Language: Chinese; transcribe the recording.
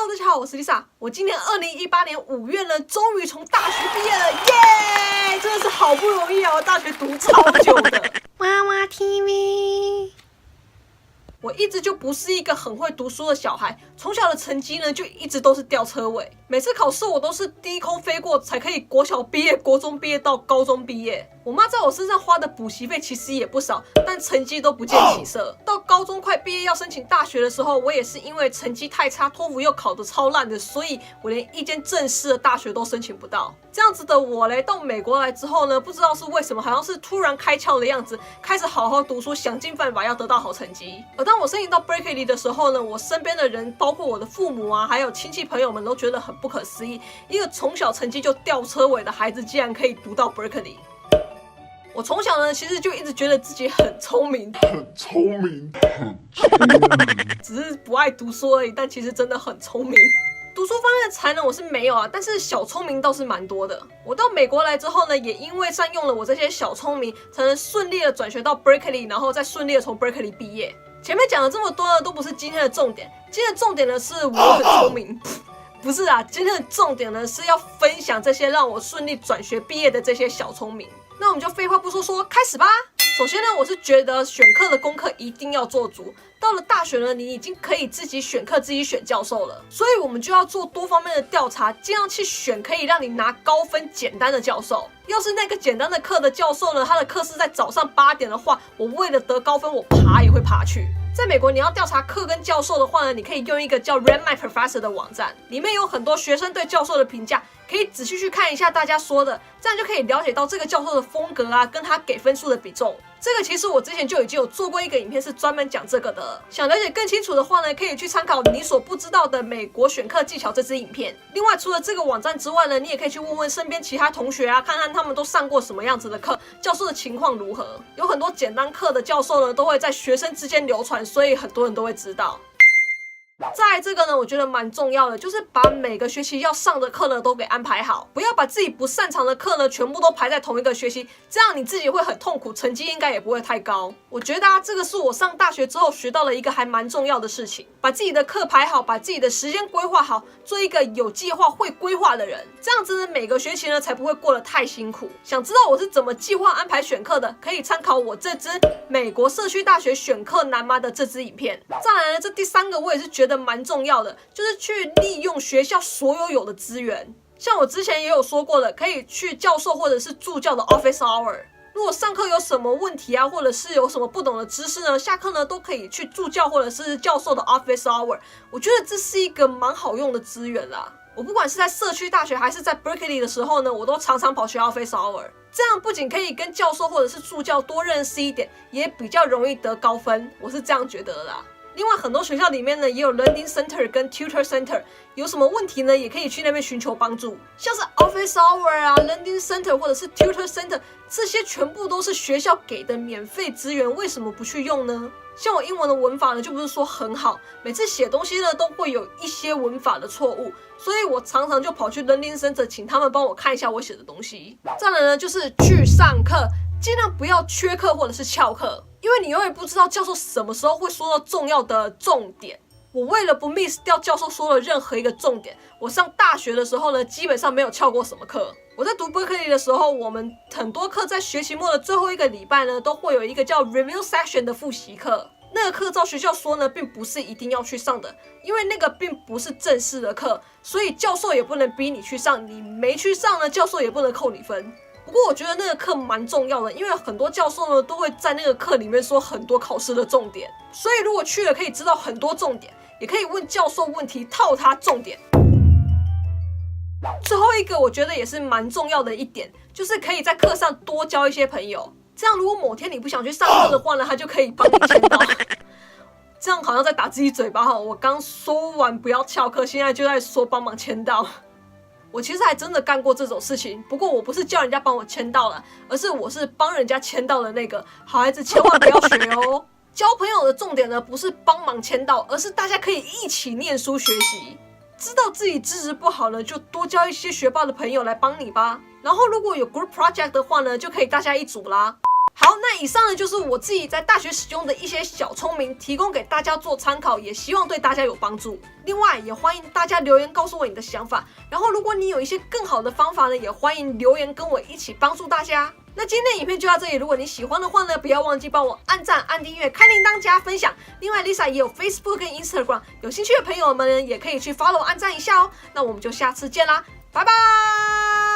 Hello， 大家好，我是 Lisa。我今年2018年5月呢，终于从大学毕业了，耶！真的是好不容易啊，我大学读超久的。娃娃 TV。我一直就不是一个很会读书的小孩，从小的成绩呢就一直都是吊车尾。每次考试我都是低空飞过，才可以国小毕业、国中毕业到高中毕业。我妈在我身上花的补习费其实也不少，但成绩都不见起色。到高中快毕业要申请大学的时候，我也是因为成绩太差，托福又考得超烂的，所以我连一间正式的大学都申请不到。这样子的我嘞，到美国来之后呢，不知道是为什么，好像是突然开窍的样子，开始好好读书，想尽办法要得到好成绩。而当我申请到 Berkeley 的时候呢，我身边的人，包括我的父母啊，还有亲戚朋友们，都觉得很不可思议，一个从小成绩就吊车尾的孩子，竟然可以读到 Berkeley。我从小呢，其实就一直觉得自己很聪明，只是不爱读书而已。但其实真的很聪明。读书方面的才能我是没有啊，但是小聪明倒是蛮多的。我到美国来之后呢，也因为善用了我这些小聪明，才能顺利的转学到 Berkeley， 然后再顺利的从 Berkeley 毕业。前面讲了这么多呢，都不是今天的重点。今天的重点呢，是我很聪明。不是啊，今天的重点呢，是要分享这些让我顺利转学毕业的这些小聪明。那我们就废话不说说，开始吧。首先呢，我是觉得选课的功课一定要做足。到了大学呢，你已经可以自己选课、自己选教授了，所以我们就要做多方面的调查，尽量去选可以让你拿高分、简单的教授。要是那个简单的课的教授呢，他的课是在早上8点的话，我为了得高分，我爬也会爬去。在美国，你要调查课跟教授的话呢，你可以用一个叫 Rate My Professor 的网站，里面有很多学生对教授的评价，可以仔细去看一下大家说的，这样就可以了解到这个教授的风格啊，跟他给分数的比重。这个其实我之前就已经有做过一个影片，是专门讲这个的。想了解更清楚的话呢，可以去参考你所不知道的美国选课技巧这支影片。另外，除了这个网站之外呢，你也可以去问问身边其他同学啊，看看他们都上过什么样子的课，教授的情况如何。有很多简单课的教授呢，都会在学生之间流传，所以很多人都会知道。再来这个呢，我觉得蛮重要的，就是把每个学期要上的课呢都给安排好，不要把自己不擅长的课呢全部都排在同一个学期，这样你自己会很痛苦，成绩应该也不会太高。我觉得这个是我上大学之后学到了一个还蛮重要的事情，把自己的课排好，把自己的时间规划好，做一个有计划、会规划的人，这样子呢每个学期呢才不会过得太辛苦。想知道我是怎么计划安排选课的，可以参考我这支美国社区大学选课难吗的这支影片。再来呢，这第3个我也是觉得蛮重要的，就是去利用学校所有的资源。像我之前也有说过的，可以去教授或者是助教的 office hour。如果上课有什么问题啊，或者是有什么不懂的知识呢，下课呢都可以去助教或者是教授的 office hour。我觉得这是一个蛮好用的资源啦。我不管是在社区大学还是在 Berkeley 的时候呢，我都常常跑去 office hour。这样不仅可以跟教授或者是助教多认识一点，也比较容易得高分。我是这样觉得的啦。另外，很多学校里面呢也有 Learning Center 跟 Tutor Center， 有什么问题呢，也可以去那边寻求帮助。像是 Office Hour 啊、Learning Center 或者是 Tutor Center， 这些全部都是学校给的免费资源，为什么不去用呢？像我英文的文法呢，就不是说很好，每次写东西呢都会有一些文法的错误，所以我常常就跑去 Learning Center， 请他们帮我看一下我写的东西。再来呢，就是去上课，尽量不要缺课或者是翘课，因为你永远不知道教授什么时候会说到重要的重点。我为了不 miss 掉教授说的任何一个重点，我上大学的时候呢，基本上没有翘过什么课。我在读 Berkeley 的时候，我们很多课在学期末的最后一个礼拜呢，都会有一个叫 Review Session 的复习课。那个课照学校说呢，并不是一定要去上的，因为那个并不是正式的课，所以教授也不能逼你去上，你没去上呢，教授也不能扣你分。不过我觉得那个课蛮重要的，因为很多教授呢都会在那个课里面说很多考试的重点，所以如果去了可以知道很多重点，也可以问教授问题套他重点。最后一个我觉得也是蛮重要的一点，就是可以在课上多交一些朋友，这样如果某天你不想去上课的话呢，他就可以帮你签到。这样好像在打自己嘴巴哈，我刚说完不要翘课，现在就在说帮忙签到。我其实还真的干过这种事情，不过我不是叫人家帮我签到了，而是我是帮人家签到的那个。好孩子千万不要学哦。交朋友的重点呢，不是帮忙签到，而是大家可以一起念书学习。知道自己资质不好呢，就多交一些学霸的朋友来帮你吧。然后如果有 group project 的话呢，就可以大家一组啦。好，那以上呢就是我自己在大学使用的一些小聪明，提供给大家做参考，也希望对大家有帮助。另外，也欢迎大家留言告诉我你的想法。然后，如果你有一些更好的方法呢，也欢迎留言跟我一起帮助大家。那今天的影片就到这里，如果你喜欢的话呢，不要忘记帮我按赞、按订阅、开铃铛、加分享。另外 ，Lisa 也有 Facebook 跟 Instagram， 有兴趣的朋友们呢，也可以去 follow 按赞一下哦。那我们就下次见啦，拜拜。